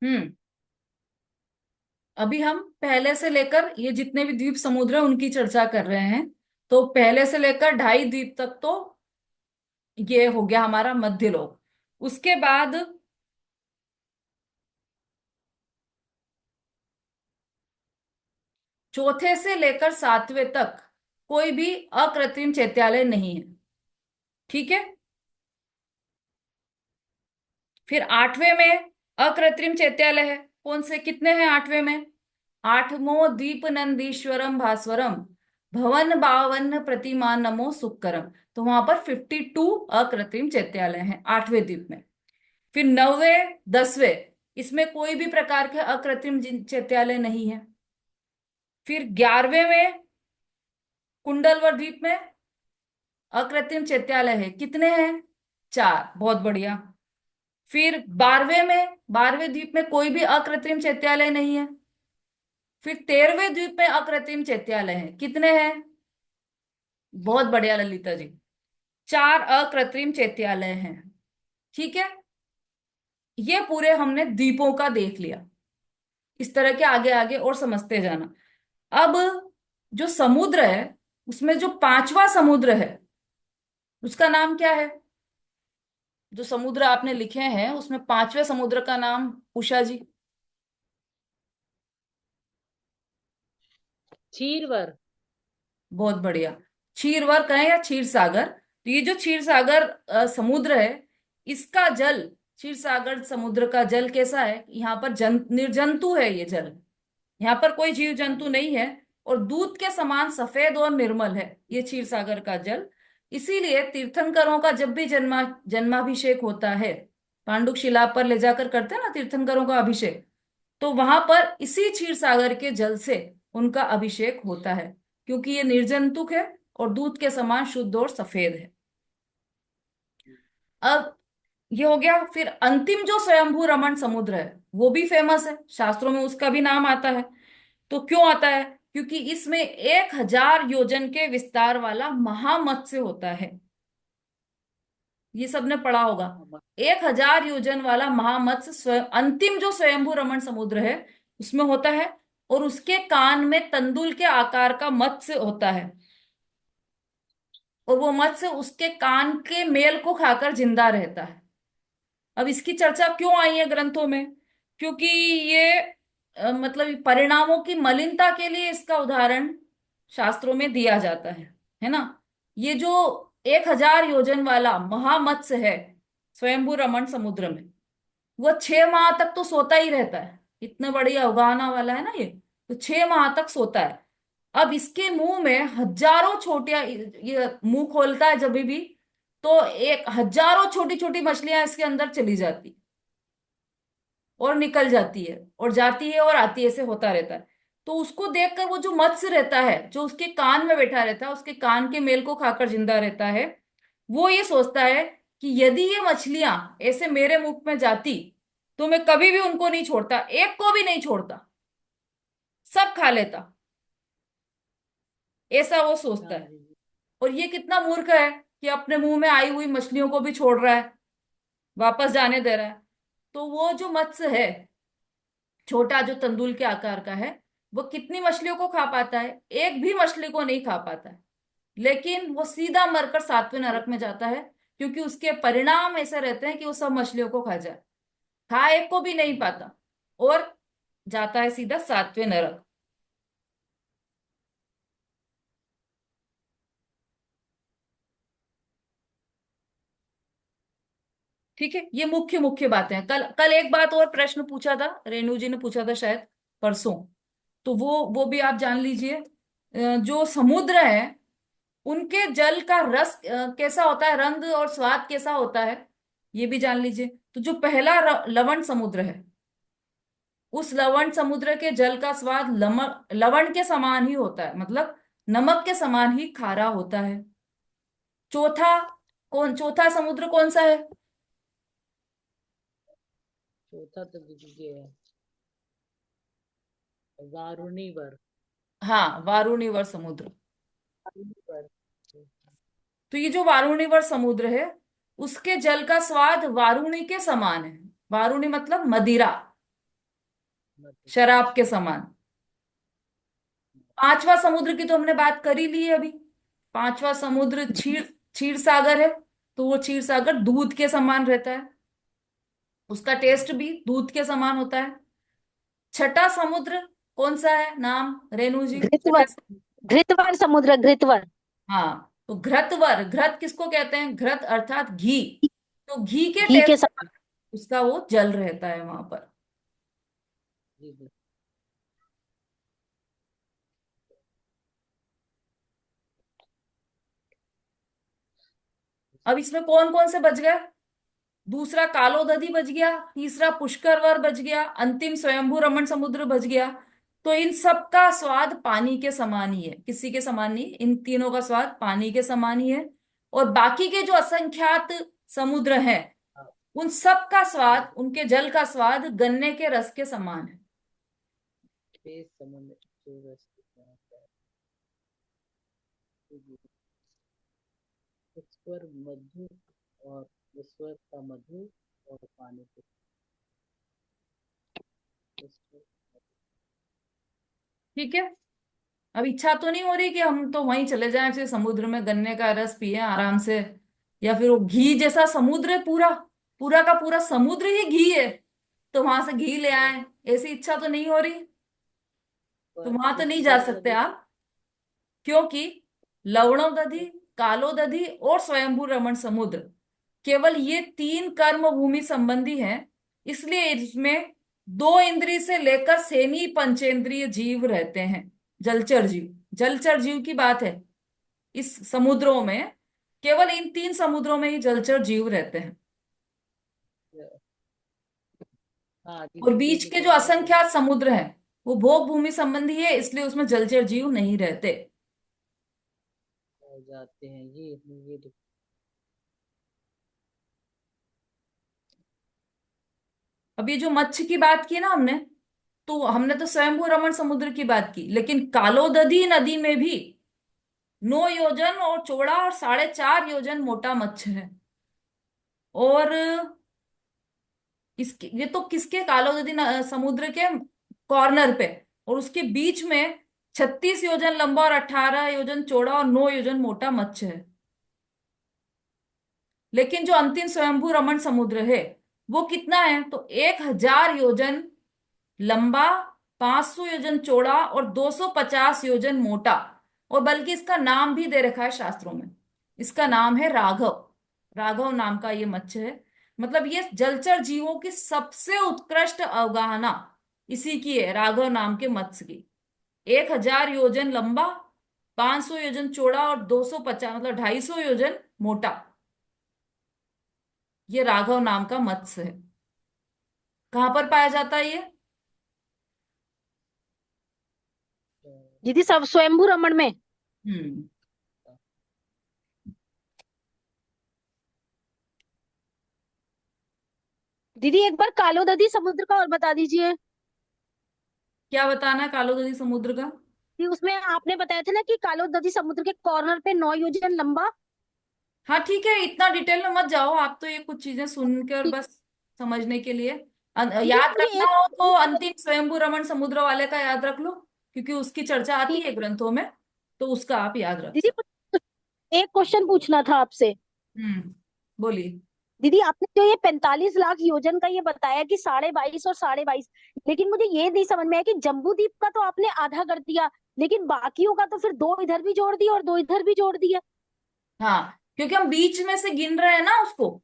हम्म। अभी हम पहले से लेकर ये जितने भी द्वीप समुद्र है उनकी चर्चा कर रहे हैं। तो पहले से लेकर 2.5 द्वीप तक तो ये हो गया हमारा मध्य लोक। उसके बाद चौथे से लेकर 7वें तक कोई भी अकृत्रिम चैत्यालय नहीं है। ठीक है। फिर 8वें में अकृत्रिम चैत्यालय है। कौन से कितने हैं 8वें में? आठवो द्वीप नंदीश्वरम भास्वरम भवन बावन प्रतिमा नमो सुक्करम। तो वहां पर 52 अकृत्रिम चैत्यालय हैं 8वें द्वीप में। फिर 9वें 10वें इसमें कोई भी प्रकार के अकृत्रिम चैत्यालय नहीं है। फिर 11वें में कुंडलवर द्वीप में अकृत्रिम चैत्यालय है। कितने हैं? 4। बहुत बढ़िया। फिर 12वें द्वीप में कोई भी अकृत्रिम चैत्यालय नहीं है। फिर 13वें द्वीप में अकृत्रिम चैत्यालय है। कितने हैं? बहुत बढ़िया ललिता जी। 4 अकृत्रिम चैत्यालय हैं। ठीक है। ये पूरे हमने द्वीपों का देख लिया। इस तरह के आगे आगे और समझते जाना। अब जो समुद्र है उसमें जो 5वां समुद्र है उसका नाम क्या है? जो समुद्र आपने लिखे हैं उसमें 5वें समुद्र का नाम, उषा जी। चीरवर। बहुत बढ़िया। क्षीरवर कहें या क्षीर सागर, तो ये जो क्षीर सागर समुद्र है इसका जल, क्षीर सागर समुद्र का जल कैसा है? यहाँ पर निर्जंतु है ये जल। यहाँ पर कोई जीव हाँ जंतु जी। नहीं है। और दूध के समान सफेद और निर्मल है ये क्षीर सागर का जल। इसीलिए तीर्थंकरों का जब भी जन्माभिषेक होता है, पांडुक शिला पर ले जाकर करते हैं ना तीर्थंकरों का अभिषेक, तो वहां पर इसी क्षीर सागर के जल से उनका अभिषेक होता है, क्योंकि ये निर्जंतुक है और दूध के समान शुद्ध और सफेद है। अब ये हो गया। फिर अंतिम जो स्वयंभू रमण समुद्र है वो भी फेमस है, शास्त्रों में उसका भी नाम आता है। तो क्यों आता है? क्योंकि इसमें 1000 योजन के विस्तार वाला महामत्स्य होता है। ये सबने पढ़ा होगा। हम- 1000 योजन वाला महामत्स्य स्वयं अंतिम जो स्वयंभू रमण समुद्र है उसमें होता है। और उसके कान में तंदुल के आकार का मत्स्य होता है। और वो मत्स्य उसके कान के मेल को खाकर जिंदा रहता है। अब इसकी चर्चा क्यों आई है ग्रंथों में? क्योंकि ये मतलब परिणामों की मलिनता के लिए इसका उदाहरण शास्त्रों में दिया जाता है ना। ये जो 1000 योजन वाला महामत्स्य है स्वयंभू रमण समुद्र में, वो 6 माह तक तो सोता ही रहता है। इतने बड़ी अवगाहना वाला है ना ये। तो 6 माह तक सोता है। अब इसके मुंह में हजारों छोटियां, ये मुंह खोलता है जब भी, तो एक हजारों छोटी छोटी मछलियां इसके अंदर चली जाती और निकल जाती है और जाती है और आती है, ऐसे होता रहता है। तो उसको देखकर वो जो मत्स्य रहता है जो उसके कान में बैठा रहता है, उसके कान के मेल को खाकर जिंदा रहता है, वो ये सोचता है कि यदि ये मछलियां ऐसे मेरे मुख में जाती तो मैं कभी भी उनको नहीं छोड़ता, एक को भी नहीं छोड़ता, सब खा लेता। ऐसा वो सोचता हाँ है। जी। और ये कितना मूर्ख है कि अपने मुंह में आई हुई मछलियों को भी छोड़ रहा है, वापस जाने दे रहा है। तो वो जो मत्स्य है छोटा जो तंदुल के आकार का है, वो कितनी मछलियों को खा पाता है? एक भी मछली को नहीं खा पाता है। लेकिन वो सीधा मरकर 7वें नरक में जाता है, क्योंकि उसके परिणाम ऐसे रहते हैं कि वो सब मछलियों को खा जाए, खा एक को भी नहीं पाता और जाता है सीधा 7वें नरक। ठीक है। ये मुख्य मुख्य बातें हैं। कल कल एक बात और प्रश्न पूछा था, रेणु जी ने पूछा था शायद परसों, तो वो भी आप जान लीजिए। जो समुद्र है उनके जल का रस कैसा होता है, रंग और स्वाद कैसा होता है, ये भी जान लीजिए। तो जो पहला लवण समुद्र है, उस लवण समुद्र के जल का स्वाद लवण के समान ही होता है, मतलब नमक के समान ही खारा होता है। चौथा चौथा समुद्र कौन सा है? चौथा तो दीजिए है वारुणीवर। हाँ, वारुणीवर समुद्र। वारुणीवर। तो ये जो वारुणीवर समुद्र है उसके जल का स्वाद वारुणी के समान है। वारुणी मतलब मदिरा। मध्य। शराब के समान। पांचवा समुद्र की तो हमने बात कर ही ली है अभी। पांचवा समुद्र क्षीर क्षीर सागर है। तो वो क्षीर सागर दूध के समान रहता है। उसका टेस्ट भी दूध के समान होता है। छठा समुद्र कौन सा है, नाम रेणु जी? घृतवर। छठे घृतवर समुद्र, घृतवर। हाँ, तो घृतवर, घृत किसको कहते हैं? घृत अर्थात घी। तो घी के घी टेस्ट के समान। उसका वो जल रहता है वहां पर। जी जी। अब इसमें कौन कौन से बच गए? दूसरा कालोदधी बच गया, तीसरा पुष्करवर बच गया, अंतिम स्वयंभू रमण समुद्र बच गया। तो इन सब का स्वाद पानी के समान ही है, किसी के समान नहीं, इन तीनों का स्वाद पानी के समान ही है। और बाकी के जो असंख्यात समुद्र हैं, हाँ। उन सब का हाँ, स्वाद, उनके जल का स्वाद गन्ने के रस के समान है। छह समुद्र जो रास्ते में आता है। जी, जी। ईश्वर मधु और ईश्वर का मधु और पानी के ईश्वर। ठीक है। अब इच्छा तो नहीं हो रही कि हम तो वहीं चले जाएं, फिर समुद्र में गन्ने का रस पिए आराम से, या फिर वो घी जैसा समुद्र है पूरा, पूरा का पूरा समुद्र ही घी है, तो वहां से घी ले पर आए। ऐसी इच्छा तो नहीं हो रही। तो पर वहां तो नहीं जा ईश्वर सकते मधु। आप, क्योंकि लवणोदधि, कालोदधि और स्वयंभू रमण समुद्र, केवल ये तीन कर्म भूमि संबंधी हैं। इसलिए इसमें दो इंद्रिय से लेकर सेमी पंचेंद्रिय जीव रहते हैं। जलचर जीव, जलचर जीव की बात है। इस समुद्रों में केवल इन तीन समुद्रों में ही जलचर जीव रहते हैं। हाँ और दीदी, बीच तीन के जो समुद्र जो असंख्यात समुद्र हैं वो भोग भूमि संबंधी है, इसलिए उसमें जलचर जीव नहीं रहते। पाए जाते हैं ये अब ये जो मच्छ की बात की ना हमने, तो हमने तो स्वयंभू रमण समुद्र की बात की, लेकिन कालोदधी नदी में भी 9 योजन और चौड़ा और 4.5 योजन मोटा मच्छ है। और इसके, ये तो किसके, कालोदधी समुद्र के कॉर्नर पे, और उसके बीच में 36 योजन लंबा और 18 योजन चौड़ा और 9 योजन मोटा मच्छ है। लेकिन जो अंतिम स्वयंभू रमण समुद्र है वो कितना है, तो 1000 योजन लंबा, 500 योजन चौड़ा और 250 योजन मोटा। और बल्कि इसका नाम भी दे रखा है शास्त्रों में, इसका नाम है राघव। राघव नाम का ये मत्स्य है। मतलब ये जलचर जीवों की सबसे उत्कृष्ट अवगाहना इसी की है, राघव नाम के मत्स्य की। 1000 योजन लंबा, 500 योजन चौड़ा और 250 मतलब 250 योजन मोटा, ये राघव नाम का मत्स्य है। कहाँ पर पाया जाता है ये? दीदी सब स्वयंभू रमण में। हम्म। दीदी एक बार कालोदधी समुद्र का और बता दीजिए। क्या बताना है कालोदरी समुद्र का? कि उसमें आपने बताया था ना कि कालोदधी समुद्र के कॉर्नर पे 9 योजन लंबा। हाँ ठीक है, इतना डिटेल में मत जाओ आप, तो ये कुछ चीजें सुनकर ठीक। बस समझने के लिए। दीदी याद मुझे रखना एक हो तो एक- अंतिम स्वयंभू रमण समुद्र वाले का याद रख लो, क्योंकि उसकी चर्चा आती ठीक। है ग्रंथों में, तो उसका आप याद रख दीदी सकते। मुझे एक क्वेश्चन पूछना था आपसे। बोलिए। दीदी आपने जो ये 45 लाख योजन का ये बताया कि 22.5 और 22.5, लेकिन मुझे ये नहीं समझ में आया कि जम्बू द्वीप का तो आपने आधा कर दिया, लेकिन बाकियों का तो फिर दो इधर भी जोड़ दिया और दो इधर भी जोड़ दिया। हाँ, क्योंकि हम बीच में से गिन रहे हैं ना उसको,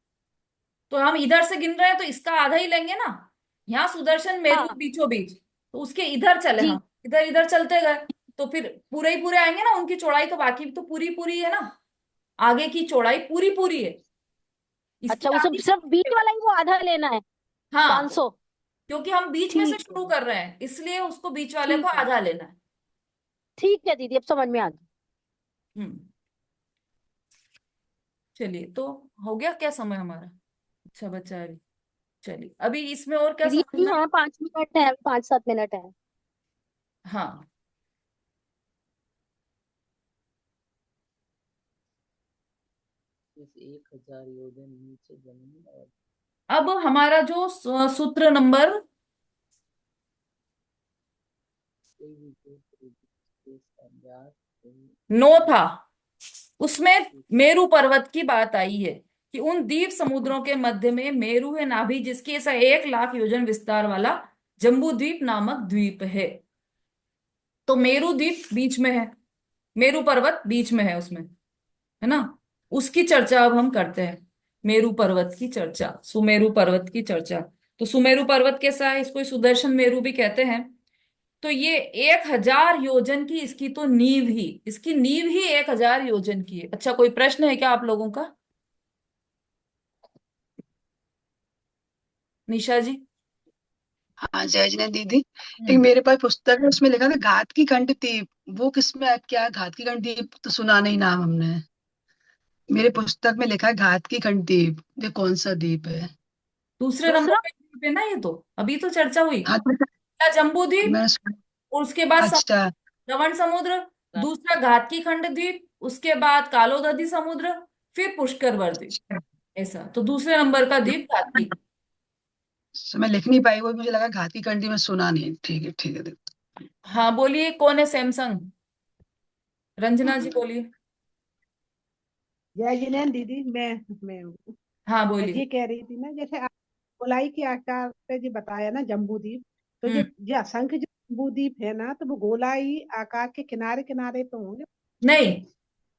तो हम इधर से गिन रहे हैं तो इसका आधा ही लेंगे ना। यहाँ सुदर्शन मेरु हाँ बीचों बीच, तो उसके इधर चले जी। हम, इधर इधर चलते गए, तो फिर पूरे ही पूरे आएंगे ना, उनकी चौड़ाई तो बाकी तो पूरी पूरी है ना, आगे की चौड़ाई पूरी पूरी है, इसकी अच्छा वो सब आधी। सिर्फ बीच वाला ही वो आधा लेना है। हाँ, 500। क्योंकि हम बीच में से ठीक है। शुरू कर रहे हैं, इसलिए उसको बीच वाले को ठीक है। आधा लेना है। ठीक है दीदी अब समझ में आ गया। हम्म। चलिए, तो हो गया क्या समय हमारा? अच्छा बच्चा है अभी। चलिए, अभी इसमें और क्या दीदी अभी समझना है? है 5 मिनट है, 5-7 मिनट है। हाँ, इस 1000 योजन नीचे जमीन और अब हमारा जो सूत्र नंबर कोई भी जो देश का व्यास नो था, उसमें मेरू पर्वत की बात आई है कि उन द्वीप समुद्रों के मध्य में मेरू है नाभि, जिसकी ऐसा 1 लाख योजन विस्तार वाला जम्बू द्वीप नामक द्वीप है। तो मेरू द्वीप बीच में है, मेरू पर्वत बीच में है उसमें, है ना। उसकी चर्चा अब हम करते हैं, मेरू पर्वत की चर्चा, सुमेरु पर्वत की चर्चा। तो सुमेरु पर्वत कैसा है, इसको सुदर्शन मेरु भी कहते हैं। तो ये 1,000 योजन की इसकी तो नींव ही, इसकी नींव ही 1,000 योजन की है। अच्छा, कोई प्रश्न है क्या आप लोगों का? निशा जी। हाँ जय जिने दीदी। एक हम्म। मेरे पास पुस्तक है, उसमें लिखा था घात की खंड द्वीप। वो किसमें क्या है? घात की खंड द्वीप तो सुना नहीं नाम हमने। मेरे पुस्तक में लिखा है घात की खंड द्वीप। ये कौन सा द्वीप है? दूसरे नंबर दूसरा। पे द्वीप है ना, ये तो अभी तो चर्चा हुई। हाँ तो पहला जम्बू द्वीप, मैं और उसके बाद अच्छा। श्रवण समुद्र, का। दूसरा घाटकी खंड द्वीप, उसके बाद कालोदधी समुद्र, फिर पुष्कर द्वीप। ऐसा तो दूसरे नंबर का द्वीप घाटकी। मैं लिख नहीं पाई, वो मुझे लगा घात की खंड द्वीप में सुना नहीं। ठीक है ठीक है देखो। हाँ बोलिए, कौन है सैमसंग? रंजना जी बोलिए। जय जिनेन्द्र दीदी। मैं हाँ मैं बोलिए। ये कह रही थी ना, जैसे आप गोलाई के आकार पे जो बताया ना जम्बू द्वीप, तो हम्म। जो असंख्य जो जम्बू द्वीप है ना, तो वो गोलाई आकार के किनारे किनारे तो होंगे। नहीं,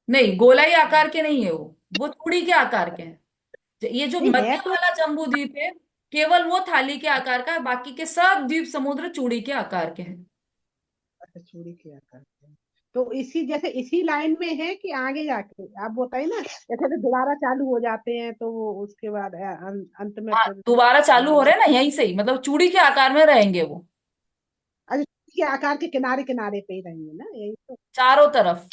नहीं गोलाई आकार के नहीं है वो चूड़ी के आकार के हैं। ये जो नहीं मध्य है तो। वाला जम्बू द्वीप है, केवल वो थाली के आकार का है, बाकी के सब द्वीप समुद्र चूड़ी के आकार के हैं। अच्छा, चूड़ी के आकार के हैं। तो इसी जैसे इसी लाइन में है कि आगे जाके आप बताइए ना, जैसे तो दोबारा चालू हो जाते हैं तो वो उसके बाद अंत में हाँ फिर दोबारा चालू हो हमारे। रहे हैं ना, यहीं से ही, मतलब चूड़ी के आकार में रहेंगे वो, अच्छा, चूड़ी के आकार के किनारे किनारे पे ही रहेंगे ना, यही तो। चारों तरफ।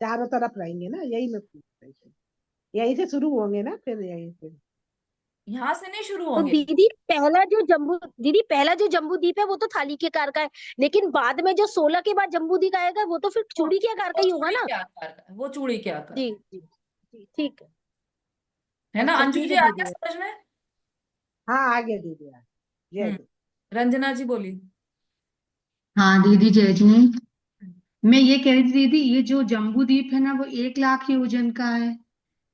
चारों तरफ रहेंगे ना, यही मैं पूछ रही थी। यहीं से शुरू होंगे ना फिर, यहीं से। यहां से नहीं शुरू तो होंगे। दीदी पहला जो जम्बू द्वीप है वो तो थाली के आकार का है, लेकिन बाद में जो 16 के बाद जम्बू द्वीप आएगा वो तो फिर वो चूड़ी के आकार का वो ही होगा चूड़ी ना। के आकार का है, वो चूड़ी के आकार जी का जी जी, ठीक है। है ना। अच्छा अंजू ठीक जी है आ गया दीदी। समझ में? हाँ आगे दीदी आगे। जय हम्म। जय। रंजना जी बोलिए। हाँ दीदी जय जिने। मैं ये कह रही थी दीदी, ये जो जम्बू द्वीप है ना वो 1 लाख योजन का है।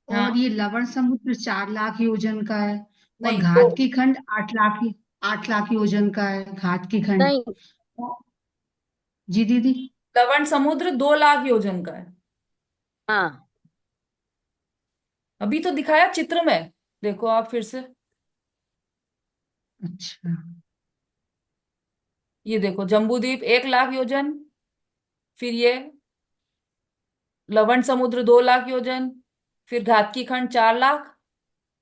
और हाँ। ये लवण समुद्र 4 लाख योजन का है। और नहीं तो घात की खंड 8 लाख योजन का है घात की खंड। नहीं। जी दीदी। लवण समुद्र 2 लाख योजन का है। हाँ। अभी तो दिखाया चित्र में, देखो आप फिर से। अच्छा। ये देखो जम्बू द्वीप 1 लाख योजन, फिर ये लवण समुद्र 2 लाख योजन, फिर घातकी खंड 4 लाख,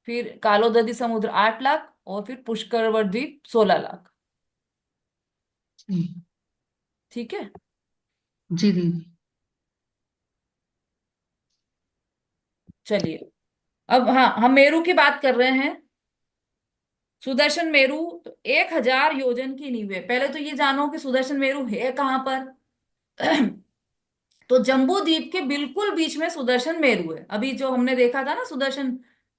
फिर कालोदधी समुद्र 8 लाख, और फिर पुष्कर द्वीप 16 लाख। जी। ठीक है। जी दीदी। चलिए, अब हाँ हम मेरू की बात कर रहे हैं। सुदर्शन मेरू तो 1,000 योजन की नींव है। पहले तो ये जानो कि सुदर्शन मेरू है कहाँ पर। तो जम्बू द्वीप के बिल्कुल बीच में सुदर्शन मेरू है। अभी जो हमने देखा था ना सुदर्शन,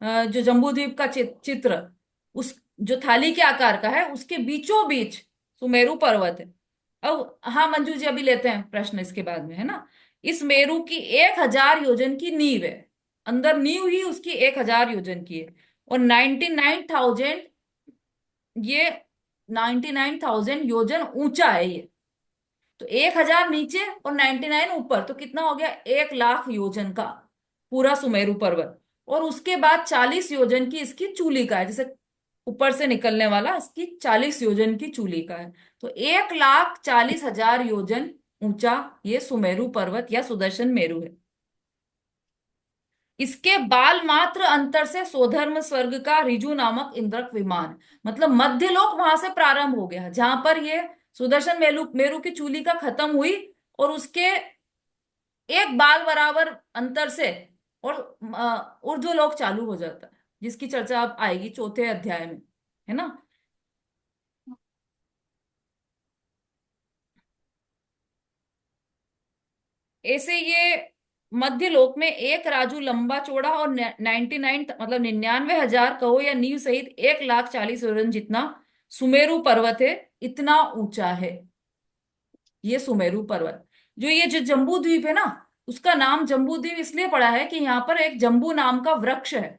जो जम्बू द्वीप का चित्र, उस जो थाली के आकार का है उसके बीचों बीच सुमेरु पर्वत है। अब हाँ मंजू जी अभी लेते हैं प्रश्न इसके बाद में, है ना। इस मेरू की 1,000 योजन की नींव है, अंदर नींव ही उसकी 1,000 योजन की है। और 99,000, ये 99,000 योजन ऊंचा है ये। तो 1,000 नीचे और 99 ऊपर, तो कितना हो गया? 1 लाख योजन का पूरा सुमेरु पर्वत। और उसके बाद 40 योजन की इसकी चूली का है, जैसे ऊपर से निकलने वाला इसकी 40 योजन की चूली का है। तो 1,40,000 योजन ऊंचा ये सुमेरु पर्वत या सुदर्शन मेरु है। इसके बाल मात्र अंतर से सोधर्म स्वर्ग का रिजु नामक इंद्रक विमान, मतलब मध्यलोक वहां से प्रारंभ हो गया जहां पर ये सुदर्शन मेरु मेरु की चूली का खत्म हुई, और उसके एक बाल बराबर अंतर से और ऊर्ध्वलोक चालू हो जाता है, जिसकी चर्चा अब आएगी चौथे अध्याय में, है ना। ऐसे ये मध्य लोक में एक राजू लंबा चौड़ा और 99, मतलब 99,000 कहो या नींव सहित 1,40,000 जितना सुमेरु पर्वत है, इतना ऊंचा है। ये सुमेरु पर्वत। जो ये जो जम्बू द्वीप है ना, उसका नाम जम्बू द्वीप इसलिए पड़ा है कि यहाँ पर एक जम्बू नाम का वृक्ष है।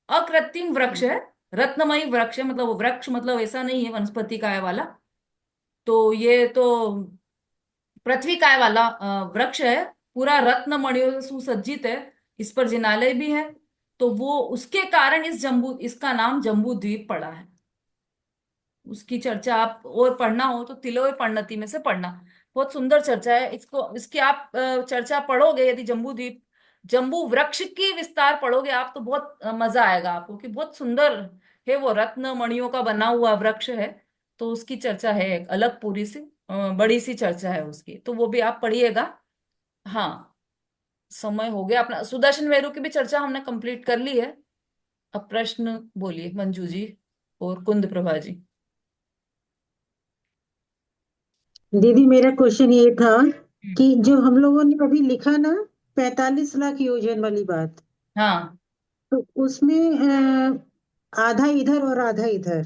अकृत्रिम वृक्ष है, रत्नमयी वृक्ष है। मतलब वो वृक्ष मतलब ऐसा नहीं है वनस्पति काय वाला, तो ये तो पृथ्वी काय वाला वृक्ष है। पूरा रत्न मणियों से सुसज्जित है। इस पर जिनालय भी है। तो वो उसके कारण इस जम्बू इसका नाम जम्बू द्वीप पड़ा है। उसकी चर्चा आप और पढ़ना हो तो तिलोय पर्णति में से पढ़ना। बहुत सुंदर चर्चा है। इसको इसकी आप चर्चा पढ़ोगे, यदि जम्बू द्वीप जम्बू वृक्ष की विस्तार पढ़ोगे आप, तो बहुत मजा आएगा आपको कि बहुत सुंदर है। वो रत्न मणियों का बना हुआ वृक्ष है। तो उसकी चर्चा है, एक अलग पूरी सी बड़ी सी चर्चा है उसकी, तो वो भी आप पढ़िएगा। हाँ, समय हो गया अपना। सुदर्शन वेरू की भी चर्चा हमने कंप्लीट कर ली है। अब प्रश्न बोलिए मंजू जी और कुंद प्रभा जी। दीदी मेरा क्वेश्चन ये था हम्म। कि जो हम लोगों ने अभी लिखा ना 45 लाख योजन वाली बात, हाँ तो उसमें आधा इधर और आधा इधर,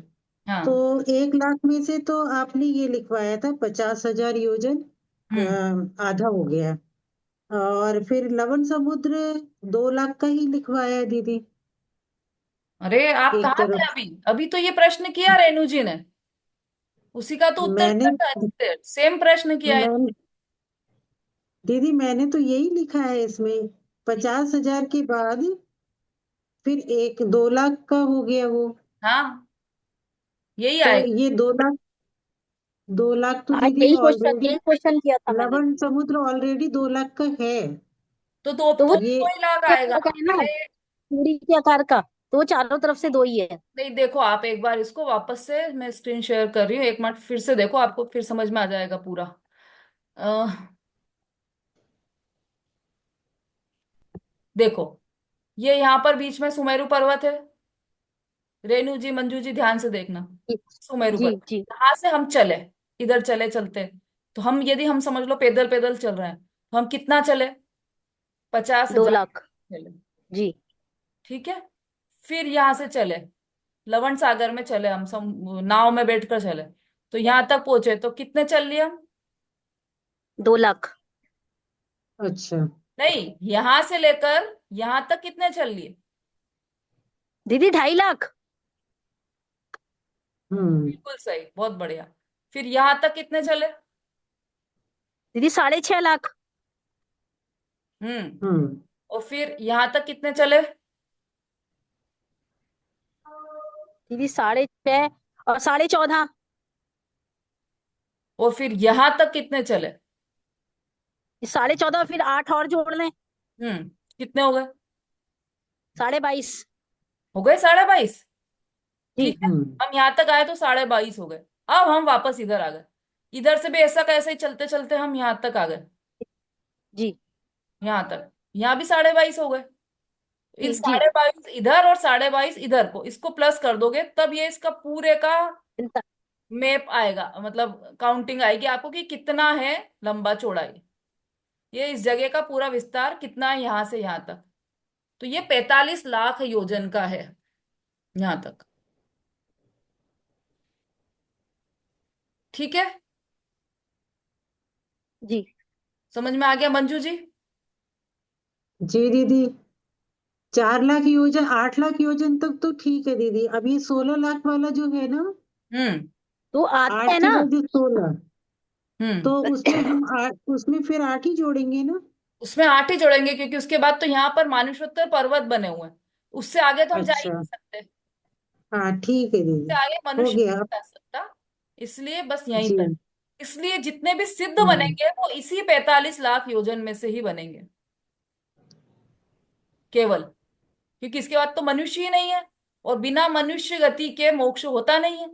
तो हाँ। 1 लाख में से तो आपने ये लिखवाया था 50,000 योजन, हम्म। आधा हो गया। और फिर लवण समुद्र 2 लाख का ही लिखवाया है दीदी, अरे आप एक कहाँ थे तरफ। अभी? अभी तो ये प्रश्न किया रेणु जी ने, उसी का तो उत्तर मैंने दिया था। सेम प्रश्न किया है। मैं दीदी मैंने तो यही लिखा है इसमें, 50,000 के बाद फिर 2 लाख का हो गया वो। हाँ, यही तो आएगा। ये 2 लाख, 2 लाख तो हाँ, दीदी ऑलरेडी, यही क्वेश्चन किया था मैंने। लवण समुद्र ऑलरेडी 2 लाख का है। तो तो वो ये 2 ही लाख के आएगा आकार का है ना, पहले। पूरी के आकार का, तो वो चारों तरफ से दो ही है। नहीं, देखो आप एक बार इसको वापस से, मैं स्क्रीन शेयर कर रही हूँ, एक मिनट फिर से देखो, आपको फिर समझ में आ जाएगा पूरा। अः देखो, ये यहाँ पर बीच में सुमेरु पर्वत है। रेणु जी मंजू जी ध्यान से देखना। जी सुमेरु जी पर्वत, जी। यहाँ से हम चले, इधर चले चलते, तो हम यदि हम समझ लो पैदल पैदल चल रहे हैं, तो हम कितना चले? पचास दो हजार लाख चले। जी। ठीक है। फिर यहाँ से चले, लवण सागर में चले, हम नाव में बैठकर चले, तो यहाँ तक पहुंचे तो कितने चल लिए हम? 2 लाख। अच्छा। नहीं, यहां से लेकर यहां तक कितने चल लिए? दीदी 2.5 लाख। हम्म। बिल्कुल सही, बहुत बढ़िया। फिर यहां तक कितने चले? दीदी 6.5 लाख। हम्म। हम्म। और फिर यहां तक कितने चले? दीदी 6.5 और 14.5। और फिर यहां तक कितने चले? 14.5 फिर 8 और जोड़ लें। कितने हो गए? 22.5। हो गए 22.5। जी ठीक है। हम्म। हम यहाँ तक आए तो 22.5 हो गए। अब हम वापस इधर आ गए। इधर से भी ऐसा कैसे ही चलते चलते हम यहाँ तक आ गए। जी यहाँ तक, यहाँ भी 22.5 हो गए। इन जी जी। 22.5 इधर और 22.5 इधर को, इसको प्लस कर दोगे तब ये इसका पूरे का इनता- मैप आएगा, मतलब काउंटिंग आएगी आपको कि कितना है लंबा चौड़ाई। ये इस जगह का पूरा विस्तार कितना है यहां से यहां तक। तो ये 45 लाख योजन का है यहां तक। ठीक है, जी समझ में आ गया मंजू जी? जी दीदी, 4 लाख योजन, 8 लाख योजन तक तो ठीक है दीदी। अब ये 16 लाख वाला जो है ना, हम्म। तो आता 8 है के ना। बाद ये 16, तो हम्म। उसमें हम 8, उसमें फिर 8 ही जोड़ेंगे ना। उसमें 8 ही जोड़ेंगे, क्योंकि उसके बाद तो यहाँ पर मानुषोत्तर पर्वत बने हुए हैं। उससे आगे तो हम जा ही अच्छा। नहीं सकते। हाँ ठीक है उससे दीदी, आगे हो मनुष्य नहीं गया। जा सकता। इसलिए बस यहीं जी। तक। इसलिए जितने भी सिद्ध हम्म। बनेंगे वो इसी 45 लाख योजन में से ही बनेंगे केवल। क्योंकि इसके बाद तो मनुष्य ही नहीं है, और बिना मनुष्य गति के मोक्ष होता नहीं है।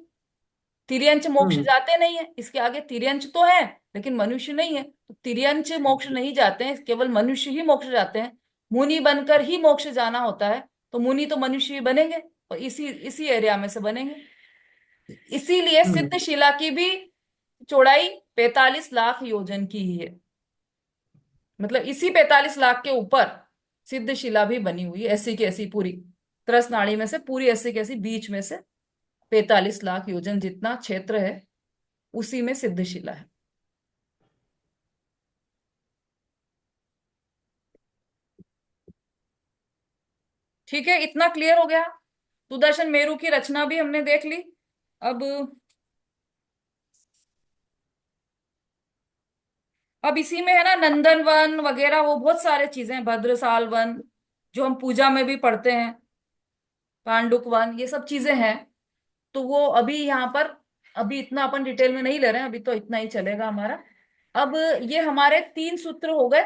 तिर्यंच मोक्ष हम्म। जाते नहीं है। इसके आगे तिर्यंच तो है, लेकिन मनुष्य नहीं है, तो तिर्यंच मोक्ष नहीं जाते हैं, केवल मनुष्य ही मोक्ष जाते हैं। मुनि बनकर ही मोक्ष जाना होता है, तो मुनि तो मनुष्य ही बनेंगे, और इसी इसी एरिया में से बनेंगे। इसीलिए हम्म। सिद्धशिला की भी चौड़ाई 45 लाख योजन की ही है। मतलब इसी 45 लाख के ऊपर सिद्धशिला भी बनी हुई है, ऐसी की ऐसी पूरी त्रस नाड़ी में से, पूरी ऐसी की ऐसी बीच में से 45 लाख योजन जितना क्षेत्र है, उसी में सिद्धशिला है। ठीक है, इतना क्लियर हो गया। सुदर्शन मेरु की रचना भी हमने देख ली। अब इसी में है ना नंदन वन वगैरह, वो बहुत सारे चीजें हैं, भद्रसाल वन जो हम पूजा में भी पढ़ते हैं, पांडुक वन, ये सब चीजें हैं। तो वो अभी यहाँ पर, अभी इतना अपन डिटेल में नहीं ले रहे हैं, अभी तो इतना ही चलेगा हमारा। अब ये हमारे 3 सूत्र हो गए।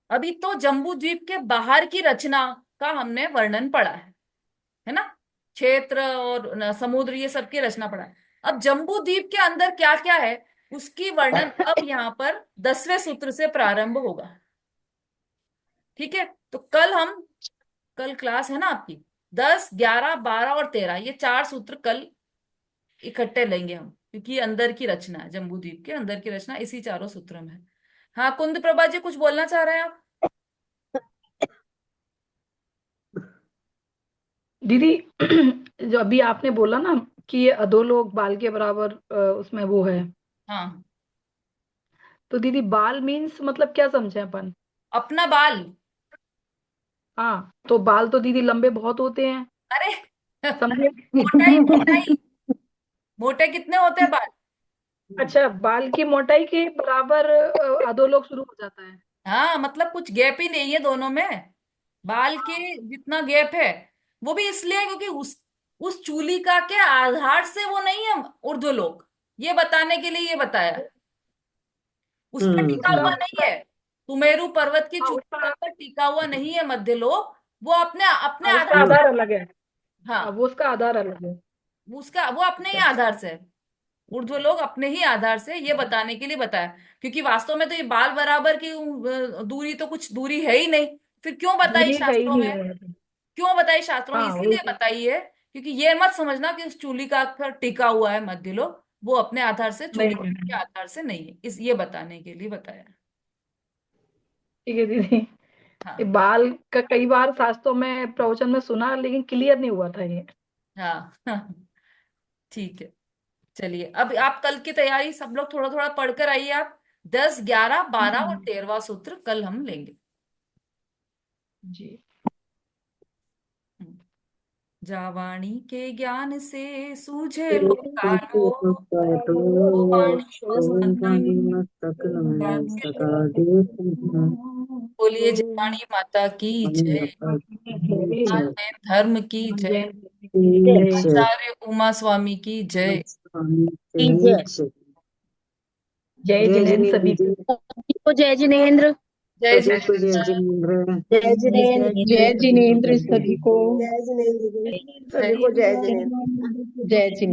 अभी तो जम्बू द्वीप के बाहर की रचना का हमने वर्णन पढ़ा है ना, क्षेत्र और समुद्र ये सब की रचना पढ़ा है। अब जम्बू द्वीप के अंदर क्या क्या है उसकी वर्णन अब यहाँ पर 10वें सूत्र से प्रारंभ होगा। ठीक है, तो कल क्लास है ना आपकी, 10, 11, 12 और 13, ये 4 सूत्र कल इकट्ठे लेंगे हम, क्योंकि अंदर की रचना है, जम्बू द्वीप के अंदर की रचना इसी चारों सूत्रों में है। हाँ, कुंद प्रभा जी कुछ बोलना चाह रहे हैं आप? दीदी जो अभी आपने बोला ना कि ये अधोलोक बाल के बराबर उसमें वो है, हाँ, तो दीदी बाल मीन्स मतलब क्या समझे अपन? अपना बाल। हाँ, तो बाल तो दीदी लंबे बहुत होते हैं, अरे समझे? मोटाई मोटाई, मोटे कितने होते हैं बाल? अच्छा, बाल की मोटाई के बराबर अधोलोक शुरू हो जाता है। हाँ, मतलब कुछ गैप ही नहीं है दोनों में, बाल के जितना गैप है। वो भी इसलिए क्योंकि उस चूलिका के आधार से वो नहीं है ऊर्ध्वलोक, ये बताने के लिए ये बताया। उस पर टिका उसका हुआ नहीं है, सुमेरु पर्वत की हाँ, चूलिका उसका पर टिका हुआ नहीं है मध्यलोक, वो अपने अपने उसका आधार से। आधार अलग है। हाँ, हाँ, वो उसका आधार अलग है। वो अपने ही अच्छा, आधार से है, ऊर्ध्वलोक अपने ही आधार से, ये बताने के लिए बताया। क्योंकि वास्तव में तो ये बाल बराबर की दूरी तो कुछ दूरी है ही नहीं, फिर क्यों बताई दूरी है ही शास्त्रों नहीं में? है। क्यों बताई शास्त्रों में? हाँ, वही इसीलिए तो। बताई है क्योंकि ये मत समझना कि उस चूलिका पर टिका हुआ है मध्यलोक, वो अपने आधार से, नहीं चूलिका नहीं, के आधार से नहीं है, इस ये बताने के लिए बताया। ठीक है दीदी। ये हाँ, बाल का कई बार शास्त्रों में प्रवचन में सुना, लेकिन क्लियर नहीं हुआ था ये। हाँ ठीक है, चलिए अब आप कल की तैयारी सब लोग थोड़ा थोड़ा पढ़कर आइए आप। 10, 11, 12 और 13वां सूत्र कल हम लेंगे। जी। जावाणी के ज्ञान से सूझे पुकारो, ओ वाणी मस्तक बोलिए जवानी माता की जय, आनंद धर्म की जय, आचार्य उमा स्वामी की जय। जय जिनेन्द्र सभी को। जय जिनेन्द्र। जय सभी को जय श्री जिनेन्द्र। जय जिनेन्द्र। जय जिनेन्द्र सभी को। सभी को जय। जय जिनेन्द्र। जय जिनेन्द्र।